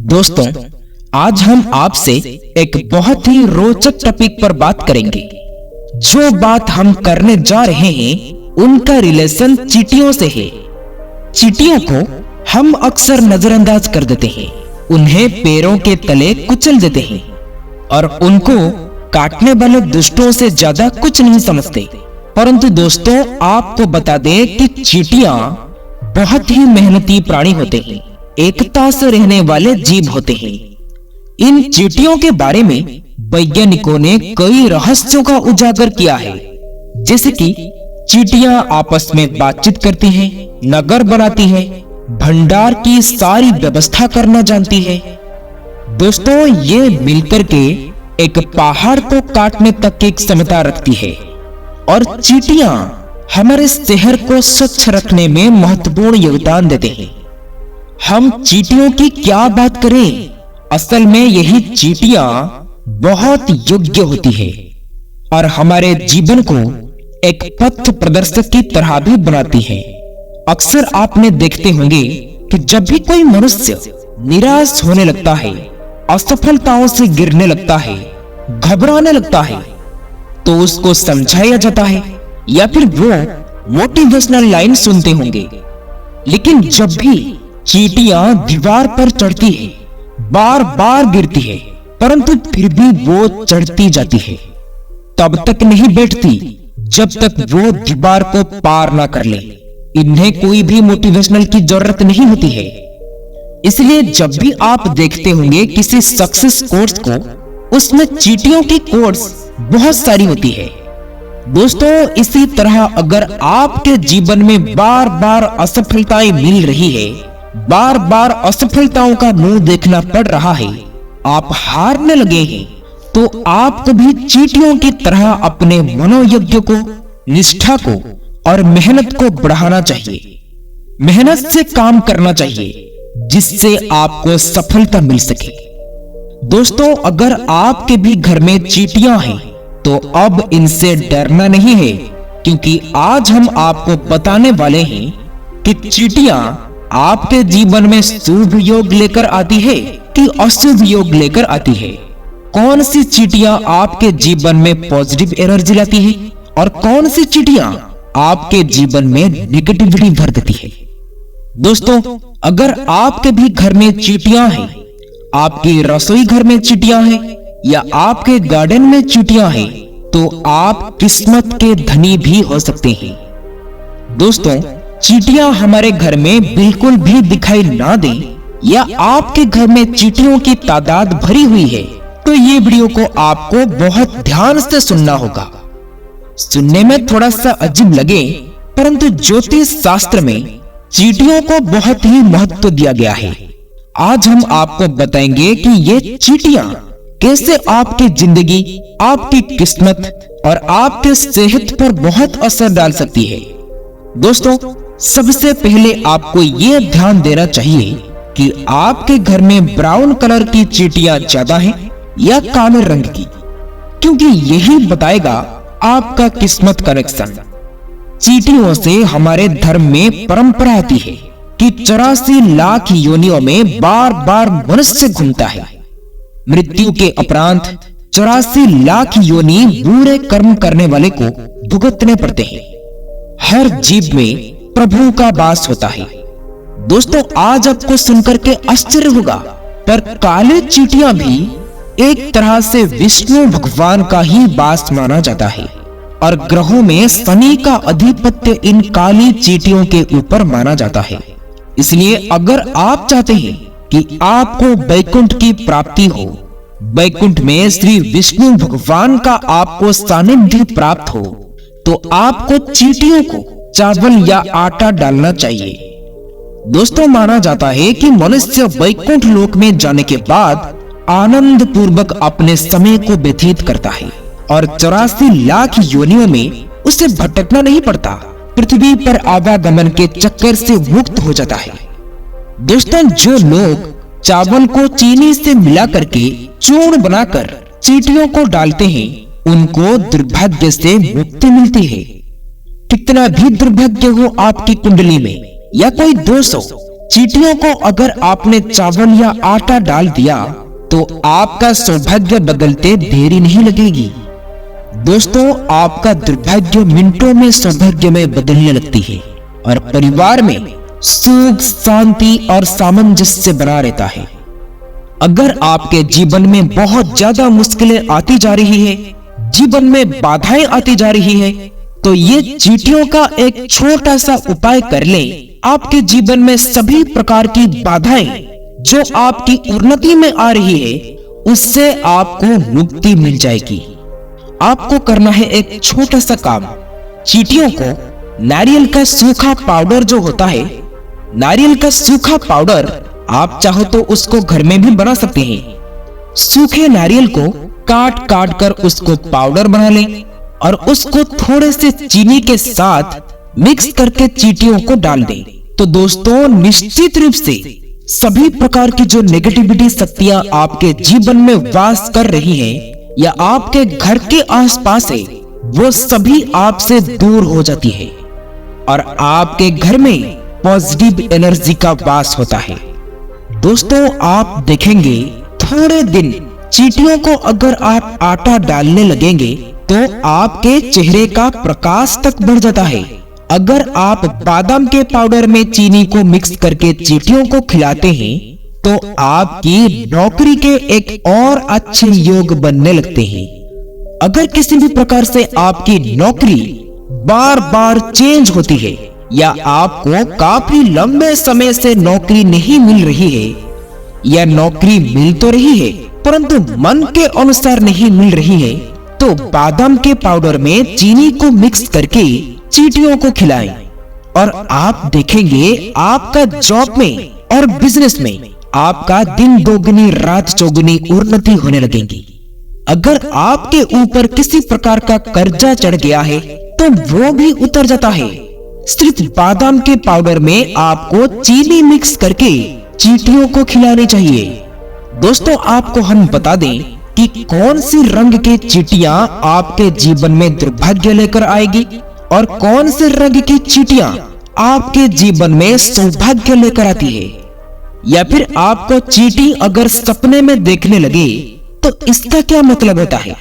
दोस्तों, आज हम आपसे एक बहुत ही रोचक टॉपिक पर बात करेंगे। जो बात हम करने जा रहे हैं उनका रिलेशन चींटियों से है। चींटियों को हम अक्सर नजरअंदाज कर देते हैं, उन्हें पैरों के तले कुचल देते हैं और उनको काटने वाले दुष्टों से ज्यादा कुछ नहीं समझते। परंतु दोस्तों, आपको बता दें कि चींटियां बहुत ही मेहनती प्राणी होते हैं, एकता से रहने वाले जीव होते हैं। इन चींटियों के बारे में वैज्ञानिकों ने कई रहस्यों का उजागर किया है, जैसे कि चींटियां आपस में बातचीत करती हैं, नगर बनाती हैं, भंडार की सारी व्यवस्था करना जानती है। दोस्तों, ये मिलकर के एक पहाड़ को काटने तक की क्षमता रखती है और चींटियां हमारे शहर को स्वच्छ रखने में महत्वपूर्ण योगदान देते हैं। हम चींटियों की क्या बात करें, असल में यही चींटियां बहुत योग्य होती है और हमारे जीवन को एक पथ प्रदर्शक की तरह भी बनाती है। अक्सर आपने देखते होंगे कि जब भी कोई मनुष्य निराश होने लगता है, असफलताओं से गिरने लगता है, घबराने लगता है, तो उसको समझाया जाता है या फिर वो मोटिवेशनल लाइन सुनते होंगे। लेकिन जब भी चींटियां दीवार पर चढ़ती है, बार बार गिरती है, परंतु फिर भी वो चढ़ती जाती है, तब तक नहीं बैठती जब तक वो दीवार को पार ना कर ले। इन्हें कोई भी मोटिवेशनल की जरूरत नहीं होती है। इसलिए जब भी आप देखते होंगे किसी सक्सेस कोर्स को, उसमें चींटियों की कोर्स बहुत सारी होती है। दोस्तों, इसी तरह अगर आपके जीवन में बार बार असफलताएं मिल रही है, बार बार असफलताओं का मुंह देखना पड़ रहा है, आप हारने लगे हैं, तो आपको भी चींटियों की तरह अपने मनोयज्ञ को, निष्ठा को और मेहनत को बढ़ाना चाहिए। मेहनत से काम करना चाहिए जिससे आपको सफलता मिल सके। दोस्तों, अगर आपके भी घर में चींटियां हैं तो अब इनसे डरना नहीं है, क्योंकि आज हम आपको बताने वाले हैं कि चींटियां आपके जीवन में शुभ योग लेकर आती है कि अशुभ योग लेकर आती है। कौन सी चींटियां आपके जीवन में पॉजिटिव एनर्जी लाती है और कौन सी चींटियां आपके जीवन में नेगेटिविटी भर देती है। दोस्तों, अगर आपके भी घर में चींटियां हैं, आपकी रसोई घर में चींटियां हैं या आपके गार्डन में चींटियां हैं, तो आप किस्मत के धनी भी हो सकते हैं। दोस्तों, चींटियां हमारे घर में बिल्कुल भी दिखाई ना दे या आपके घर में चींटियों की तादाद भरी हुई है, तो ये वीडियो को आपको बहुत ध्यान से सुनना होगा। सुनने में थोड़ा सा अजीब लगे, परंतु ज्योतिष शास्त्र में चींटियों को बहुत ही महत्व दिया गया है। आज हम आपको बताएंगे कि ये चींटियां कैसे आपकी जिंदगी, आपकी किस्मत और आपके सेहत पर बहुत असर डाल सकती है। दोस्तों, सबसे पहले आपको ये ध्यान देना चाहिए कि आपके घर में ब्राउन कलर की चींटियां ज्यादा हैं या काले रंग की, क्योंकि यही बताएगा आपका किस्मत कनेक्शन। चींटियों से हमारे धर्म में परंपरा आती है कि 84 लाख योनियों में बार बार मनुष्य घूमता है। मृत्यु के उपरांत 84 लाख योनि बुरे कर्म करने वाले को भुगतने पड़ते हैं। हर जीव में प्रभु का वास होता है। दोस्तों, आज आपको सुनकर के आश्चर्य होगा, पर काले चींटियां भी एक तरह से विष्णु भगवान का ही वास माना जाता है और ग्रहों में शनि का आधिपत्य इन काली चींटियों के ऊपर माना जाता है। इसलिए अगर आप चाहते हैं कि आपको वैकुंठ की प्राप्ति हो, वैकुंठ में श्री विष्णु भगवान का आपको सानिध्य प्राप्त हो, तो आपको चींटियों को चावल या आटा डालना चाहिए। दोस्तों, माना जाता है कि मनुष्य वैकुंठ लोक में जाने के बाद आनंद पूर्वक अपने समय को व्यतीत करता है और 84 लाख योनियों में उसे भटकना नहीं पड़ता, पृथ्वी पर आवागमन के चक्कर से मुक्त हो जाता है। दोस्तों, जो लोग चावल को चीनी से मिला करके चूर्ण बनाकर चींटियों को डालते हैं, उनको दुर्भाग्य से मुक्ति मिलती है। कितना भी दुर्भाग्य हो आपकी कुंडली में या कोई दोष हो, चींटियों को अगर आपने चावल या आटा डाल दिया तो आपका सौभाग्य बदलते देरी नहीं लगेगी। दोस्तों, आपका दुर्भाग्य मिनटों में सौभाग्य में बदलने लगती है और परिवार में सुख, शांति और सामंजस्य बना रहता है। अगर आपके जीवन में बहुत ज्यादा मुश्किलें आती जा रही है, जीवन में बाधाएं आती जा रही है, तो ये चींटियों का एक छोटा सा उपाय कर ले, आपके जीवन में सभी प्रकार की बाधाएं जो आपकी उन्नति में आ रही है, उससे आपको मुक्ति मिल जाएगी। आपको करना है एक छोटा सा काम। चींटियों को नारियल का सूखा पाउडर जो होता है, नारियल का सूखा पाउडर आप चाहो तो उसको घर में भी बना सकते हैं। सूखे नारियल को काट काट कर उसको पाउडर बना लें और उसको थोड़े से चीनी के साथ मिक्स करके चींटियों को डाल दें। तो दोस्तों, निश्चित रूप से सभी प्रकार की जो नेगेटिविटी शक्तियां आपके जीवन में वास कर रही हैं या आपके घर के आसपास है, वो सभी आपसे दूर हो जाती है और आपके घर में पॉजिटिव एनर्जी का वास होता है। दोस्तों, आप देखेंगे थोड़े दिन चींटियों को अगर आप आटा डालने लगेंगे तो आपके चेहरे का प्रकाश तक बढ़ जाता है। अगर आप बादाम के पाउडर में चीनी को मिक्स करके चींटियों को खिलाते हैं तो आपकी नौकरी के एक और अच्छे योग बनने लगते हैं। अगर किसी भी प्रकार से आपकी नौकरी बार बार चेंज होती है या आपको काफी लंबे समय से नौकरी नहीं मिल रही है या नौकरी मिल तो रही है परंतु मन के अनुसार नहीं मिल रही है, तो बादाम के पाउडर में चीनी को मिक्स करके चींटियों को खिलाएं और आप देखेंगे आपका जॉब में और बिजनेस में आपका दिन दोगुनी रात चौगुनी उन्नति होने लगेगी। अगर आपके ऊपर किसी प्रकार का कर्जा चढ़ गया है तो वो भी उतर जाता है। सिर्फ बादाम के पाउडर में आपको चीनी मिक्स करके चींटियों को खिलानी चाहिए। दोस्तों, आपको हम बता दें कि कौन सी रंग के चींटियां आपके जीवन में दुर्भाग्य लेकर आएगी और कौन से रंग की चींटियां आपके जीवन में सौभाग्य लेकर आती है। या फिर आपको चींटी अगर सपने में देखने लगे तो इसका क्या मतलब होता है।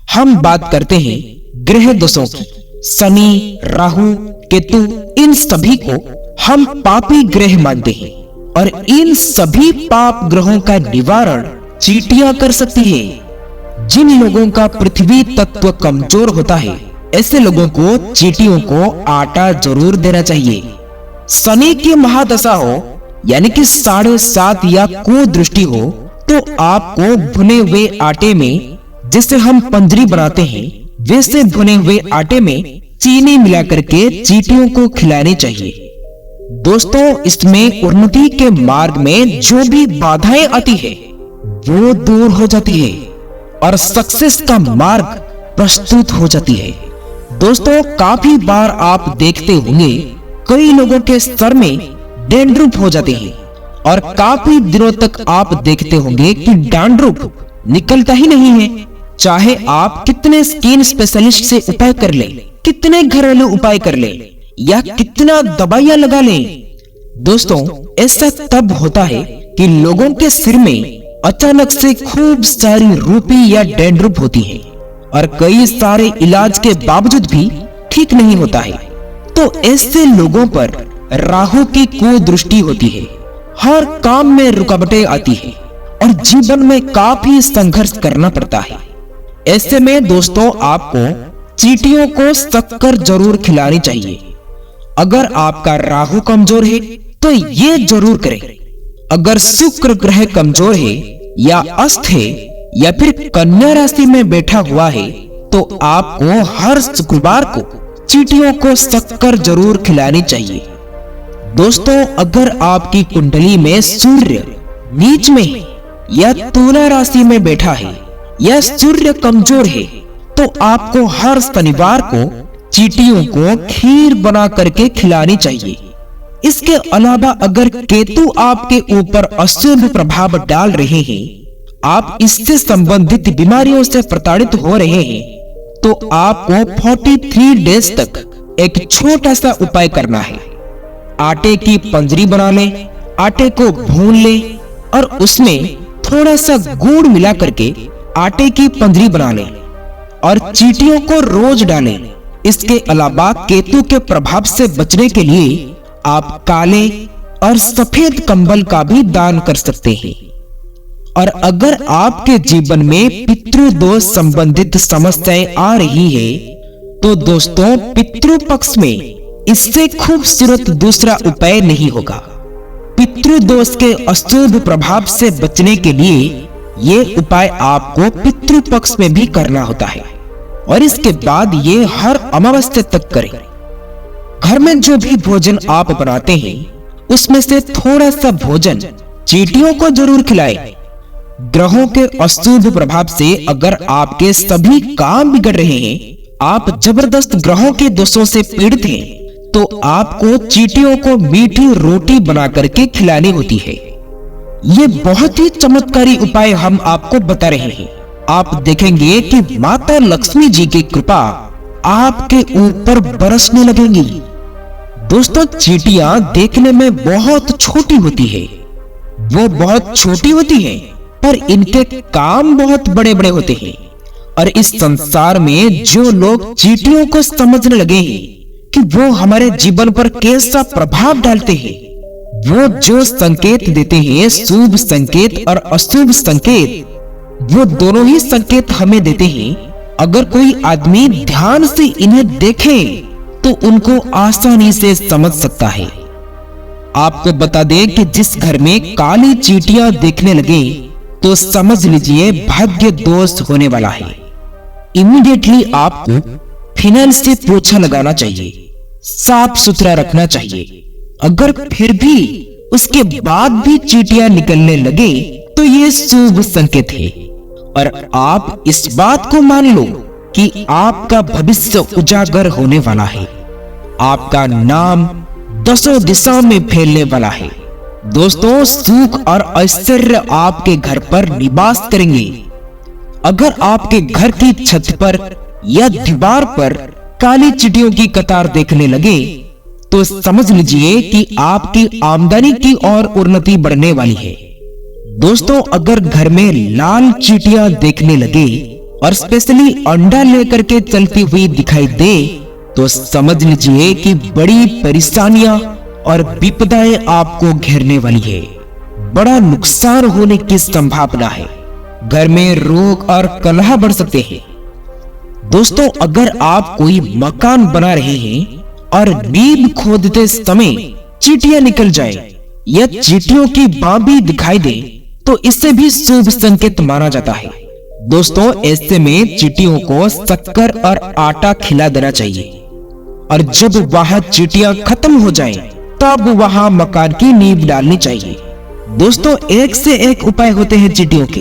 हम बात करते हैं ग्रह दोषों की। शनि, राहु, केतु, इन सभी को हम पापी ग्रह मानते हैं और इन सभी पाप ग्रहों का निवारण चींटियां कर सकती है। जिन लोगों का पृथ्वी तत्व कमजोर होता है, ऐसे लोगों को चींटियों को आटा जरूर देना चाहिए। शनि की महादशा हो यानी कि 7.5 या कुदृष्टि हो तो आपको भुने हुए आटे में, जिसे हम पंजरी बनाते हैं, वैसे भुने हुए आटे में चीनी मिला करके चींटियों को खिलानी चाहिए। दोस्तों, इसमें उन्नति के मार्ग में जो भी बाधाएं आती है वो दूर हो जाती है और सक्सेस का मार्ग प्रस्तुत हो जाती है। दोस्तों, काफी बार आप देखते होंगे कई लोगों के सर में डैंड्रुफ हो जाते हैं और काफी दिनों तक आप देखते होंगे कि डैंड्रुफ निकलता ही नहीं है। चाहे आप कितने स्किन स्पेशलिस्ट से उपाय कर लें, कितने घरेलू उपाय कर लें या कितना दवाइयां लगा लें, दोस्तों ऐसा तब होता है कि लोगों के सिर में अचानक से खूब सारी रूपी या डैंड्रुफ होती है और कई सारे इलाज के बावजूद भी ठीक नहीं होता है। तो ऐसे लोगों पर राहु की कुदृष्टि होती है, हर काम में रुकावटें आती है और जीवन में काफी संघर्ष करना पड़ता है। ऐसे में दोस्तों, आपको चींटियों को शक्कर जरूर खिलानी चाहिए। अगर आपका राहु कमजोर है तो ये जरूर करें। अगर शुक्र ग्रह कमजोर है या अस्त है या फिर कन्या राशि में बैठा हुआ है तो आपको हर शुक्रवार को चींटियों को शक्कर जरूर खिलानी चाहिए। दोस्तों, अगर आपकी कुंडली में सूर्य नीच में है या तुला राशि में बैठा है या सूर्य कमजोर है तो आपको हर शनिवार को चींटियों को खीर बना करके खिलानी चाहिए। इसके अलावा अगर केतु आपके ऊपर अशुभ प्रभाव डाल रहे हैं, आप इससे संबंधित बीमारियों से प्रताड़ित हो रहे हैं, तो आपको 43 डेज तक एक छोटा सा उपाय करना है। आटे की पंजरी बना लें आटे को भून ले और उसमें थोड़ा सा गुड़ मिला करके आटे की पंजरी बना ले और चींटियों को रोज डालें। इसके अलावा केतु के प्रभाव से बचने के लिए आप काले और सफेद कंबल का भी दान कर सकते हैं। और अगर आपके जीवन में पितृदोष संबंधित समस्याएं आ रही है तो दोस्तों पितृ पक्ष में इससे खूबसूरत दूसरा उपाय नहीं होगा। पितृदोष के अशुभ प्रभाव से बचने के लिए ये उपाय आपको पितृ पक्ष में भी करना होता है और इसके बाद ये हर अमावस्या तक करें। घर में जो भी भोजन आप बनाते हैं उसमें से थोड़ा सा भोजन चींटियों को जरूर खिलाएं। ग्रहों के अशुभ प्रभाव से अगर आपके सभी काम बिगड़ रहे हैं, आप जबरदस्त ग्रहों के दोषों से पीड़ित हैं, तो आपको चींटियों को मीठी रोटी बना करके खिलानी होती है। ये बहुत ही चमत्कारी उपाय हम आपको बता रहे हैं। आप देखेंगे कि माता लक्ष्मी जी की कृपा आपके ऊपर बरसने लगेगी। दोस्तों चींटियां देखने में बहुत छोटी होती है, वो बहुत छोटी होती है पर इनके काम बहुत बड़े बड़े होते हैं। और इस संसार में जो लोग चींटियों को समझने लगे हैं कि वो हमारे जीवन पर कैसा प्रभाव डालते हैं, वो जो संकेत देते हैं, शुभ संकेत और अशुभ संकेत, वो दोनों ही संकेत हमें देते हैं। अगर कोई आदमी ध्यान से इन्हें देखे तो उनको आसानी से समझ सकता है। आपको बता दें कि जिस घर में काली चींटियां देखने लगे तो समझ लीजिए भाग्य दोष होने वाला है। इमीडिएटली आपको फिनाइल से पोछा लगाना चाहिए, साफ सुथरा रखना चाहिए। अगर फिर भी उसके बाद भी चींटियां निकलने लगे तो ये शुभ संकेत है। और आप इस बात को मान लो कि आपका भविष्य उजागर होने वाला है, आपका नाम दसों दिशा में फैलने वाला है। दोस्तों सुख और ऐश्वर्य आपके घर पर निवास करेंगे। अगर आपके घर की छत पर या दीवार पर काली चींटियों की कतार देखने लगे तो समझ लीजिए कि आपकी आमदनी की और उन्नति बढ़ने वाली है। दोस्तों अगर घर में लाल चींटियां देखने लगे और स्पेशली अंडा लेकर के चलती हुई दिखाई दे तो समझ लीजिए कि बड़ी परेशानियां और विपदाएं आपको घेरने वाली है। बड़ा नुकसान होने की संभावना है। घर में रोग और कलह बढ़ सकते हैं। दोस्तों अगर आप कोई मकान बना रहे हैं और नींव खोदते समय चींटियां निकल जाए या चींटियों की बाबी दिखाई दे तो इससे भी शुभ संकेत माना जाता है। दोस्तों ऐसे में चींटियों को शक्कर और आटा खिला देना चाहिए और जब वह चींटियां खत्म हो जाएं, तब वहां मकान की नींव डालनी चाहिए। दोस्तों एक से एक उपाय होते हैं चींटियों के।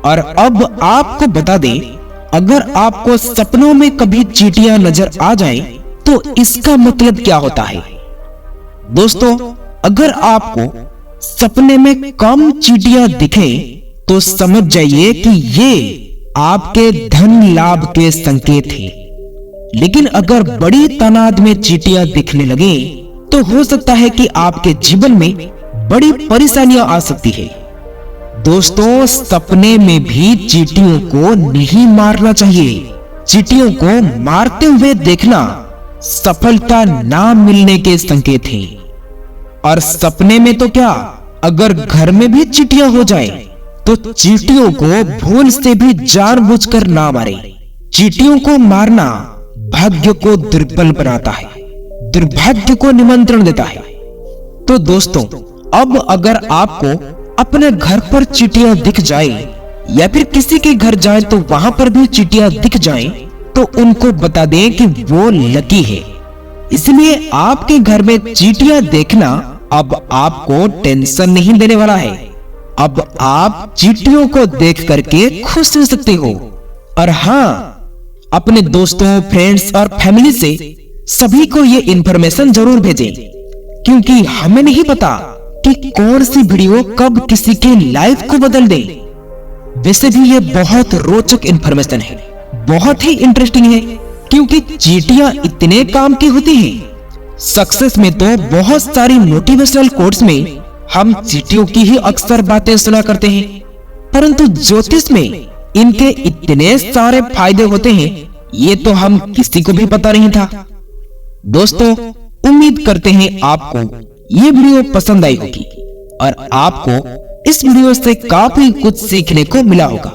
और अब आपको बता दें, अगर आपको सपनों में कभी चींटियां नजर आ जाएं, तो इसका मतलब क्या होता है। दोस्तों अगर आपको सपने में कम चींटियां दिखे तो समझ जाइए कि ये आपके धन लाभ के संकेत हैं। लेकिन अगर बड़ी तादाद में चींटियां दिखने लगे तो हो सकता है कि आपके जीवन में बड़ी परेशानियां आ सकती है। दोस्तों सपने में भी चींटियों को नहीं मारना चाहिए। चींटियों को मारते हुए देखना सफलता ना मिलने के संकेत हैं। और सपने में तो क्या, अगर घर में भी चींटियां हो जाए तो चींटियों को भूल से भी जानबूझकर ना मारे। चींटियों को मारना भाग्य को दुर्बल बनाता है, दुर्भाग्य को निमंत्रण देता है। तो दोस्तों अब अगर आपको अपने घर पर चींटियां दिख जाए या फिर किसी के घर जाए तो वहां पर भी चींटियां दिख जाए तो उनको बता दें कि वो लकी है। इसलिए आपके घर में चींटियां देखना अब आपको टेंशन नहीं देने वाला है। अब आप चींटियों को देख करके खुश हो सकते हो। और हाँ, अपने दोस्तों, फ्रेंड्स और फैमिली से सभी को ये इंफॉर्मेशन जरूर भेजें, क्योंकि हमें नहीं पता कि कौन सी वीडियो कब किसी के लाइफ को बदल दे। वैसे भी ये बहुत रोचक इंफॉर्मेशन है, बहुत ही इंटरेस्टिंग है, क्योंकि चींटियां इतने काम की होती हैं। सक्सेस में तो बहुत सारी मोटिवेशनल कोट्स में हम चींटियों की ही अक्सर बातें सुना करते हैं, परंतु ज्योतिष में इनके इतने सारे फायदे होते हैं ये तो हम किसी को भी पता नहीं था। दोस्तों, उम्मीद करते हैं आपको ये वीडियो पसंद आई होगी और आपको इस वीडियो से काफी कुछ सीखने को मिला होगा।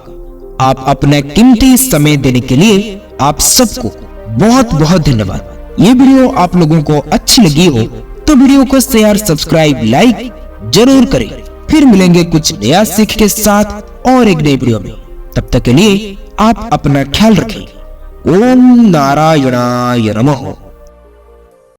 आप अपना कीमती समय देने के लिए आप सबको बहुत बहुत धन्यवाद। ये वीडियो आप लोगों को अच्छी लगी हो तो वीडियो को शेयर, सब्सक्राइब, लाइक जरूर करें। फिर मिलेंगे कुछ नया सीख के साथ और एक नई वीडियो में। तब तक के लिए आप अपना ख्याल रखें। ओम नारायणाय नमः।